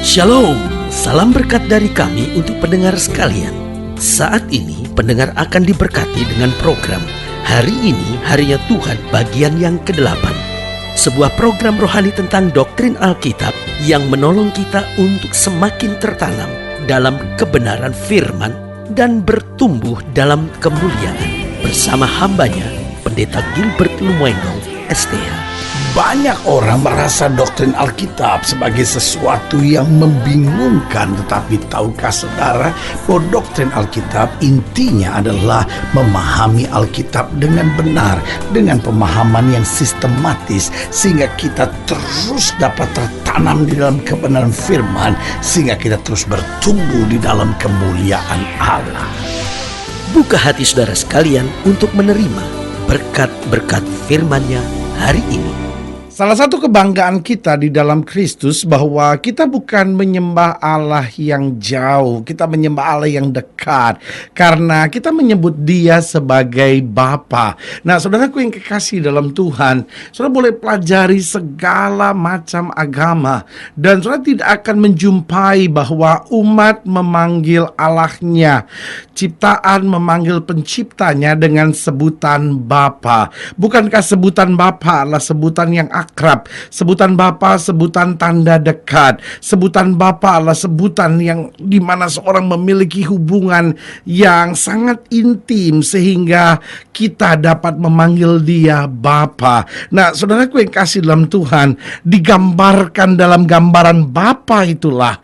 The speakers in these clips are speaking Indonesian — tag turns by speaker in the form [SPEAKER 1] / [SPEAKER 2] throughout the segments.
[SPEAKER 1] Shalom, salam berkat dari kami untuk pendengar sekalian. Saat ini pendengar akan diberkati dengan program Hari Ini Harinya Tuhan bagian yang ke-8. Sebuah program rohani tentang doktrin Alkitab yang menolong kita untuk semakin tertanam dalam kebenaran firman dan bertumbuh dalam kemuliaan. Bersama hambanya, Pendeta Gilbert Lumwendo, STH.
[SPEAKER 2] Banyak orang merasa doktrin Alkitab sebagai sesuatu yang membingungkan. Tetapi tahukah saudara bahwa doktrin Alkitab intinya adalah memahami Alkitab dengan benar, dengan pemahaman yang sistematis, sehingga kita terus dapat tertanam di dalam kebenaran firman, sehingga kita terus bertumbuh di dalam kemuliaan Allah.
[SPEAKER 1] Buka hati saudara sekalian untuk menerima berkat-berkat firman-Nya hari ini.
[SPEAKER 2] Salah satu kebanggaan kita di dalam Kristus bahwa kita bukan menyembah Allah yang jauh, kita menyembah Allah yang dekat, karena kita menyebut Dia sebagai Bapa. Nah, saudaraku yang kekasih dalam Tuhan, saudara boleh pelajari segala macam agama, dan saudara tidak akan menjumpai bahwa umat memanggil Allahnya, ciptaan memanggil penciptanya dengan sebutan Bapa. Bukankah sebutan Bapa adalah sebutan yang akrab? Sebutan Bapa, sebutan tanda dekat. Sebutan Bapa adalah sebutan yang dimana seorang memiliki hubungan yang sangat intim sehingga kita dapat memanggil Dia Bapa. Nah, saudaraku yang kasih dalam Tuhan, digambarkan dalam gambaran Bapa itulah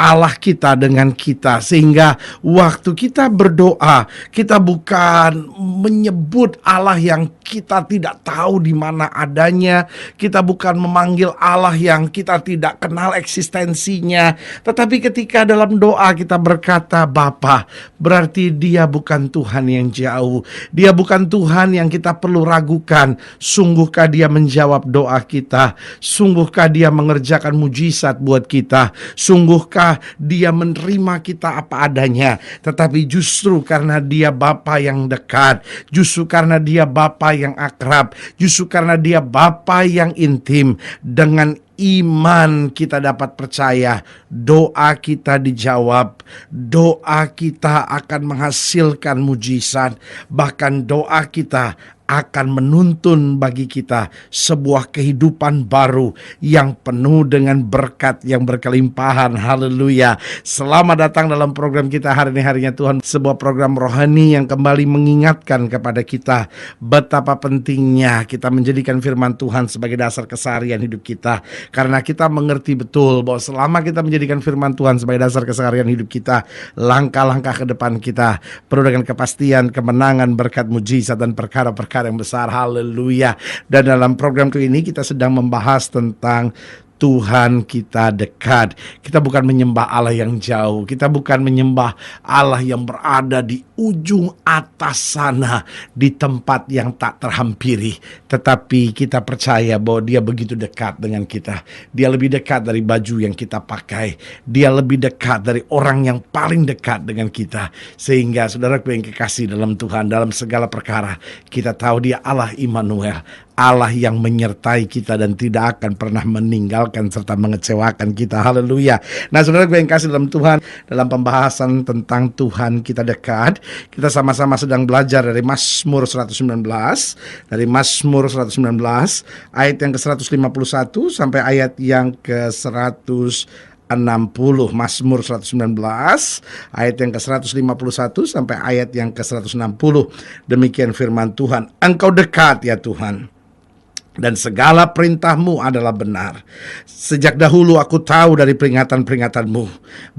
[SPEAKER 2] Allah kita dengan kita, sehingga waktu kita berdoa, kita bukan menyebut Allah yang kita tidak tahu di mana adanya, kita bukan memanggil Allah yang kita tidak kenal eksistensinya, tetapi ketika dalam doa kita berkata Bapa, berarti Dia bukan Tuhan yang jauh, Dia bukan Tuhan yang kita perlu ragukan. Sungguhkah Dia menjawab doa kita? Sungguhkah Dia mengerjakan mujizat buat kita? Sungguhkah Dia menerima kita apa adanya? Tetapi justru karena Dia Bapa yang dekat, justru karena Dia Bapa yang akrab, justru karena Dia Bapa yang intim, dengan iman kita dapat percaya doa kita dijawab, doa kita akan menghasilkan mujizat, bahkan doa kita akan menuntun bagi kita sebuah kehidupan baru yang penuh dengan berkat yang berkelimpahan. Haleluya. Selamat datang dalam program kita Hari Ini Harinya Tuhan, sebuah program rohani yang kembali mengingatkan kepada kita betapa pentingnya kita menjadikan firman Tuhan sebagai dasar keseharian hidup kita. Karena kita mengerti betul bahwa selama kita menjadikan firman Tuhan sebagai dasar keseharian hidup kita, langkah-langkah ke depan kita penuh dengan kepastian, kemenangan, berkat, mujizat, dan perkara-perkara yang besar. Haleluya. Dan dalam program ini kita sedang membahas tentang Tuhan kita dekat. Kita bukan menyembah Allah yang jauh. Kita bukan menyembah Allah yang berada di ujung atas sana, di tempat yang tak terhampiri. Tetapi kita percaya bahwa Dia begitu dekat dengan kita. Dia lebih dekat dari baju yang kita pakai. Dia lebih dekat dari orang yang paling dekat dengan kita. Sehingga saudaraku yang kekasih dalam Tuhan, dalam segala perkara, kita tahu Dia Allah Immanuel, Allah yang menyertai kita dan tidak akan pernah meninggalkan serta mengecewakan kita. Haleluya. Nah, saudara gue yang kasih dalam Tuhan, dalam pembahasan tentang Tuhan kita dekat, kita sama-sama sedang belajar dari Mazmur 119, dari Mazmur 119 ayat yang ke-151 sampai ayat yang ke-160. Mazmur 119 ayat yang ke-151 sampai ayat yang ke-160. Demikian firman Tuhan. Engkau dekat ya Tuhan, dan segala perintah-Mu adalah benar. Sejak dahulu aku tahu dari peringatan-peringatan-Mu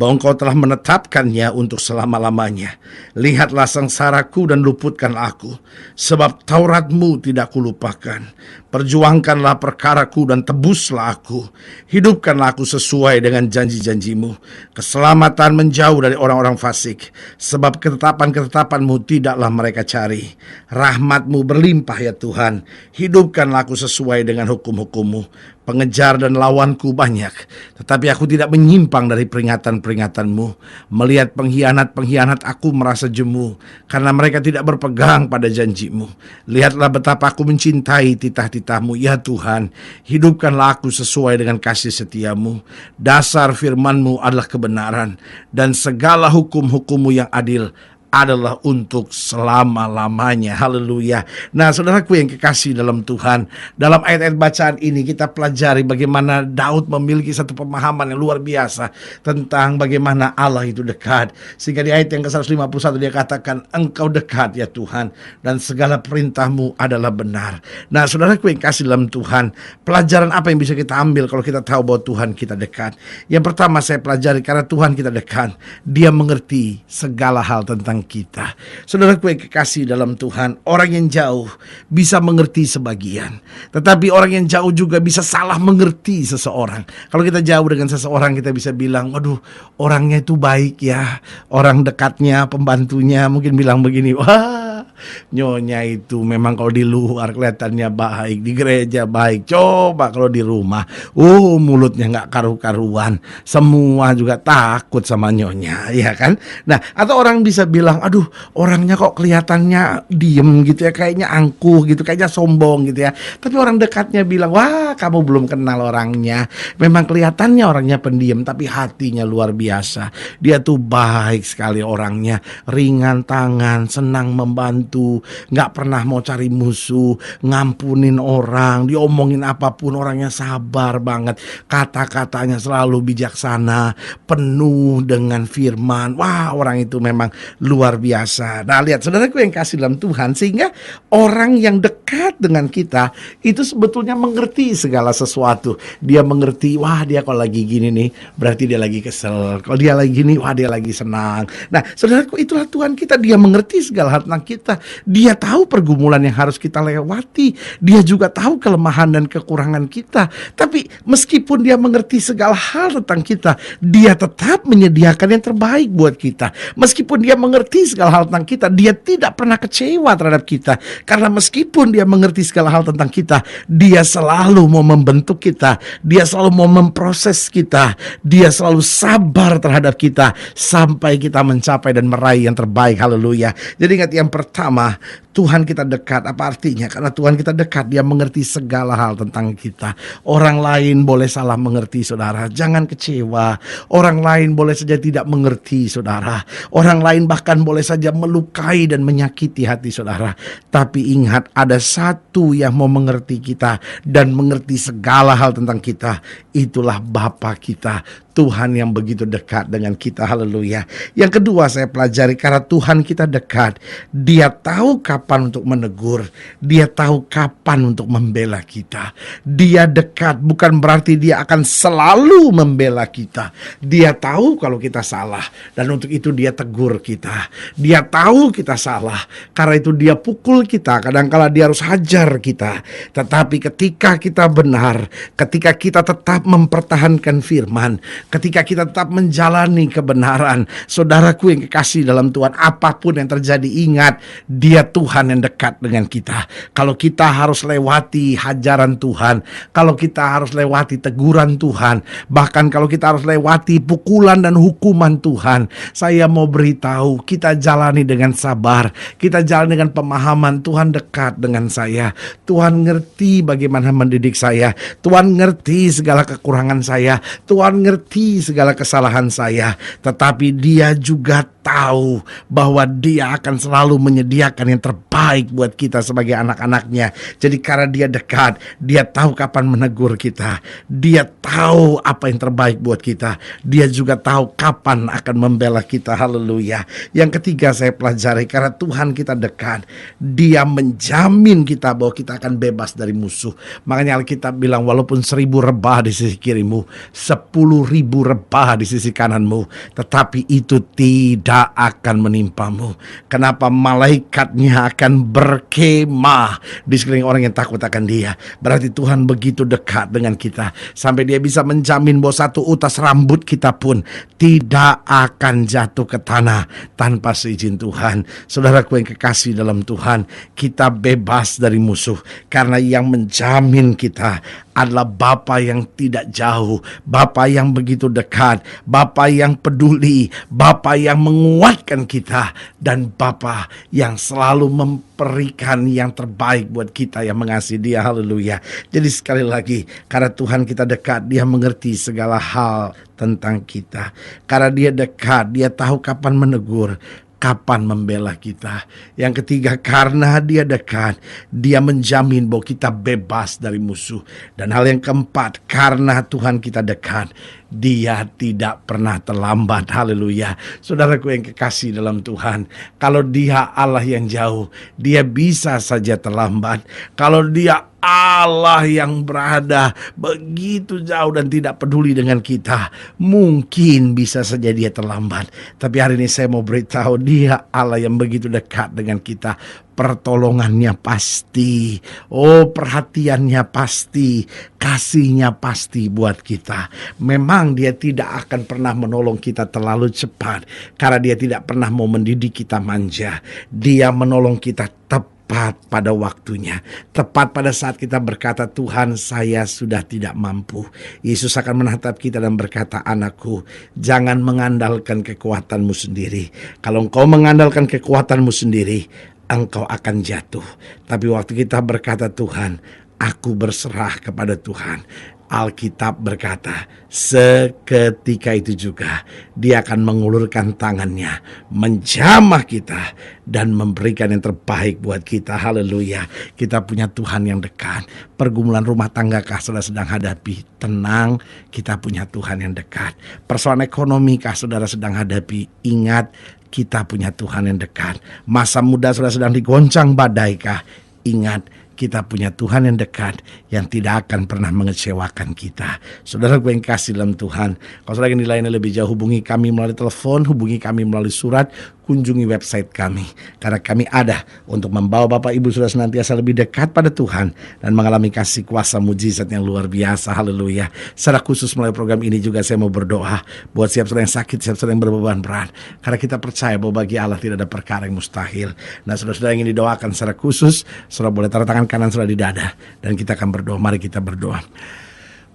[SPEAKER 2] bahwa Engkau telah menetapkannya untuk selama-lamanya. Lihatlah sengsaraku dan luputkanlah aku, sebab Taurat-Mu tidak kulupakan. Perjuangkanlah perkaraku dan tebuslah aku. Hidupkanlah aku sesuai dengan janji-janji-Mu. Keselamatan menjauh dari orang-orang fasik, sebab ketetapan-ketetapan-Mu tidaklah mereka cari. Rahmat-Mu berlimpah ya Tuhan. Hidupkanlah aku sesuai dengan hukum-hukum-Mu. Pengejar dan lawanku banyak, tetapi aku tidak menyimpang dari peringatan-peringatanmu. Melihat pengkhianat-pengkhianat aku merasa jemu, karena mereka tidak berpegang pada janjimu. Lihatlah betapa aku mencintai titah-titahmu, ya Tuhan. Hidupkanlah aku sesuai dengan kasih setiamu. Dasar firmanmu adalah kebenaran, dan segala hukum-hukummu yang adil adalah untuk selama-lamanya. Haleluya. Nah, saudaraku yang kekasih dalam Tuhan, dalam ayat-ayat bacaan ini kita pelajari bagaimana Daud memiliki satu pemahaman yang luar biasa tentang bagaimana Allah itu dekat. Sehingga di ayat yang ke-151 dia katakan, Engkau dekat ya Tuhan, dan segala perintahmu adalah benar. Nah, saudaraku yang kasih dalam Tuhan, pelajaran apa yang bisa kita ambil kalau kita tahu bahwa Tuhan kita dekat? Yang pertama saya pelajari, karena Tuhan kita dekat, Dia mengerti segala hal tentang kita. Saudaraku yang kekasih dalam Tuhan, orang yang jauh bisa mengerti sebagian, tetapi orang yang jauh juga bisa salah mengerti seseorang. Kalau kita jauh dengan seseorang, kita bisa bilang, waduh, orangnya itu baik ya. Orang dekatnya, pembantunya mungkin bilang begini, wah, nyonya itu memang kalau di luar kelihatannya baik, di gereja baik, coba kalau di rumah, mulutnya nggak karu-karuan, semua juga takut sama nyonya, ya kan? Nah, atau orang bisa bilang, aduh, orangnya kok kelihatannya diem gitu ya, kayaknya angkuh gitu, kayaknya sombong gitu ya. Tapi orang dekatnya bilang, wah, kamu belum kenal orangnya, memang kelihatannya orangnya pendiam, tapi hatinya luar biasa. Dia tuh baik sekali orangnya, ringan tangan, senang membantu, nggak pernah mau cari musuh, ngampunin orang, diomongin apapun orangnya sabar banget, kata-katanya selalu bijaksana, penuh dengan firman. Wah, orang itu memang luar biasa. Nah, lihat saudaraku yang kasih dalam Tuhan, sehingga orang yang dekat dengan kita itu sebetulnya mengerti segala sesuatu. Dia mengerti, wah, dia kalau lagi gini nih berarti dia lagi kesel, kalau dia lagi gini, wah, dia lagi senang. Nah, saudaraku, itulah Tuhan kita. Dia mengerti segala hal tentang kita. Dia tahu pergumulan yang harus kita lewati. Dia juga tahu kelemahan dan kekurangan kita. Tapi meskipun dia mengerti segala hal tentang kita, dia tetap menyediakan yang terbaik buat kita. Meskipun dia mengerti segala hal tentang kita, dia tidak pernah kecewa terhadap kita. Karena meskipun dia mengerti segala hal tentang kita, dia selalu mau membentuk kita. Dia selalu mau memproses kita. Dia selalu sabar terhadap kita sampai kita mencapai dan meraih yang terbaik. Haleluya. Jadi ingat, yang pertama, Tuhan kita dekat. Apa artinya? Karena Tuhan kita dekat, Dia mengerti segala hal tentang kita. Orang lain boleh salah mengerti, saudara. Jangan kecewa. Orang lain boleh saja tidak mengerti, saudara. Orang lain bahkan boleh saja melukai dan menyakiti hati saudara. Tapi ingat, ada satu yang mau mengerti kita dan mengerti segala hal tentang kita. Itulah Bapa kita, Tuhan yang begitu dekat dengan kita. Haleluya. Yang kedua saya pelajari, karena Tuhan kita dekat, Dia tahu kapan untuk menegur, Dia tahu kapan untuk membela kita. Dia dekat bukan berarti Dia akan selalu membela kita. Dia tahu kalau kita salah, dan untuk itu Dia tegur kita. Dia tahu kita salah, karena itu Dia pukul kita. Kadang-kala Dia harus hajar kita. Tetapi ketika kita benar, ketika kita tetap mempertahankan firman, ketika kita tetap menjalani kebenaran, saudaraku yang kekasih dalam Tuhan, apapun yang terjadi, ingat, Dia Tuhan yang dekat dengan kita. Kalau kita harus lewati hajaran Tuhan, kalau kita harus lewati teguran Tuhan, bahkan kalau kita harus lewati pukulan dan hukuman Tuhan, saya mau beritahu, kita jalani dengan sabar, kita jalani dengan pemahaman Tuhan dekat dengan saya. Tuhan ngerti bagaimana mendidik saya, Tuhan ngerti segala kekurangan saya, Tuhan ngerti segala kesalahan saya, tetapi Dia juga tahu bahwa Dia akan selalu menyediakan yang terbaik buat kita sebagai anak-anaknya. Jadi karena Dia dekat, Dia tahu kapan menegur kita, Dia tahu apa yang terbaik buat kita, Dia juga tahu kapan akan membela kita. Haleluya. Yang ketiga saya pelajari, karena Tuhan kita dekat, Dia menjamin kita bahwa kita akan bebas dari musuh. Makanya Alkitab bilang, walaupun 1000 rebah di sisi kirimu, 10.000 rebah di sisi kananmu, tetapi itu tidak akan menimpamu. Kenapa? Malaikatnya akan berkemah di sekeliling orang yang takut akan Dia. Berarti Tuhan begitu dekat dengan kita, sampai Dia bisa menjamin bahwa satu utas rambut kita pun tidak akan jatuh ke tanah tanpa seizin Tuhan. Saudaraku yang kekasih dalam Tuhan, kita bebas dari musuh karena yang menjamin kita adalah Bapa yang tidak jauh, Bapa yang begitu dekat, Bapa yang peduli, Bapa yang menguatkan kita, dan Bapa yang selalu memberikan yang terbaik buat kita yang mengasihi Dia. Haleluya. Jadi sekali lagi, karena Tuhan kita dekat, Dia mengerti segala hal tentang kita. Karena Dia dekat, Dia tahu kapan menegur, kapan membela kita. Yang ketiga, karena Dia dekat, Dia menjamin bahwa kita bebas dari musuh. Dan hal yang keempat, karena Tuhan kita dekat, Dia tidak pernah terlambat. Haleluya. Saudaraku yang kekasih dalam Tuhan, kalau Dia Allah yang jauh, Dia bisa saja terlambat. Kalau Dia Allah yang berada begitu jauh dan tidak peduli dengan kita, mungkin bisa saja Dia terlambat. Tapi hari ini saya mau beritahu, Dia Allah yang begitu dekat dengan kita. Pertolongannya pasti, perhatiannya pasti, kasihnya pasti buat kita. Memang Dia tidak akan pernah menolong kita terlalu cepat, karena Dia tidak pernah mau mendidik kita manja. Dia menolong kita tepat pada waktunya, tepat pada saat kita berkata, Tuhan, saya sudah tidak mampu. Yesus akan menatap kita dan berkata, anakku, jangan mengandalkan kekuatanmu sendiri. Kalau engkau mengandalkan kekuatanmu sendiri, engkau akan jatuh. Tapi waktu kita berkata, Tuhan, aku berserah kepada Tuhan, Alkitab berkata, seketika itu juga Dia akan mengulurkan tangannya, menjamah kita, dan memberikan yang terbaik buat kita. Haleluya. Kita punya Tuhan yang dekat. Pergumulan rumah tanggakah saudara sedang hadapi? Tenang, kita punya Tuhan yang dekat. Persoalan ekonomi kah saudara sedang hadapi? Ingat, kita punya Tuhan yang dekat. Masa muda saudara sedang digoncang badai kah? Ingat, kita punya Tuhan yang dekat, yang tidak akan pernah mengecewakan kita. Saudara gue yang kasih dalam Tuhan, kalau saudara ingin dilayani lebih jauh, hubungi kami melalui telepon, hubungi kami melalui surat, kunjungi website kami. Karena kami ada untuk membawa Bapak Ibu Saudara senantiasa lebih dekat pada Tuhan dan mengalami kasih kuasa mujizat yang luar biasa. Haleluya. Secara khusus melalui program ini juga saya mau berdoa buat siap saudara yang sakit, siap saudara yang berbeban berat. Karena kita percaya bahwa bagi Allah tidak ada perkara yang mustahil. Nah, saudara-saudara yang ingin didoakan secara khusus, saudara boleh taruh tangan kanan saudara di dada, dan kita akan berdoa. Mari kita berdoa.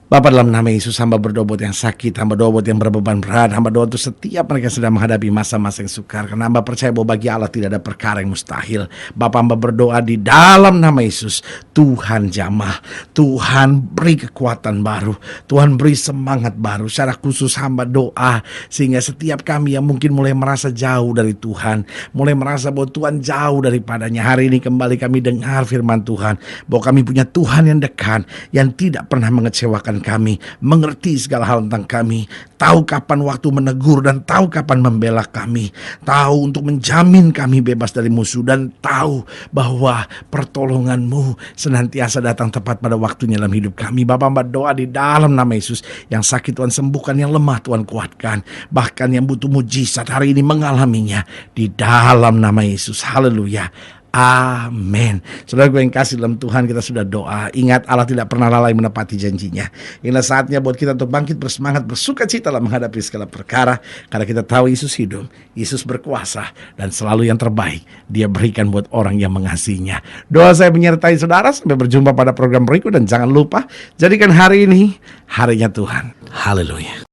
[SPEAKER 2] Bapa, dalam nama Yesus, hamba berdoa buat yang sakit, hamba doa buat yang berbeban berat, hamba doa untuk setiap mereka sedang menghadapi masa-masa yang sukar, karena hamba percaya bahwa bagi Allah tidak ada perkara yang mustahil. Bapa, hamba berdoa di dalam nama Yesus, Tuhan jamah, Tuhan beri kekuatan baru, Tuhan beri semangat baru. Secara khusus hamba doa sehingga setiap kami yang mungkin mulai merasa jauh dari Tuhan, mulai merasa bahwa Tuhan jauh daripadanya, hari ini kembali kami dengar firman Tuhan, bahwa kami punya Tuhan yang dekat, yang tidak pernah mengecewakan kami, mengerti segala hal tentang kami, tahu kapan waktu menegur dan tahu kapan membela kami, tahu untuk menjamin kami bebas dari musuh, dan tahu bahwa pertolongan-Mu senantiasa datang tepat pada waktunya dalam hidup kami. Bapa, hamba doa di dalam nama Yesus, yang sakit Tuhan sembuhkan, yang lemah Tuhan kuatkan, bahkan yang butuh mujizat hari ini mengalaminya di dalam nama Yesus. Haleluya. Amin. Saudara gue yang kasih dalam Tuhan, kita sudah doa. Ingat, Allah tidak pernah lalai menepati janjinya. Inilah saatnya buat kita untuk bangkit bersemangat, bersuka cita dalam menghadapi segala perkara, karena kita tahu Yesus hidup, Yesus berkuasa, dan selalu yang terbaik Dia berikan buat orang yang mengasihinya. Doa saya menyertai saudara. Sampai berjumpa pada program berikut, dan jangan lupa jadikan hari ini harinya Tuhan. Haleluya.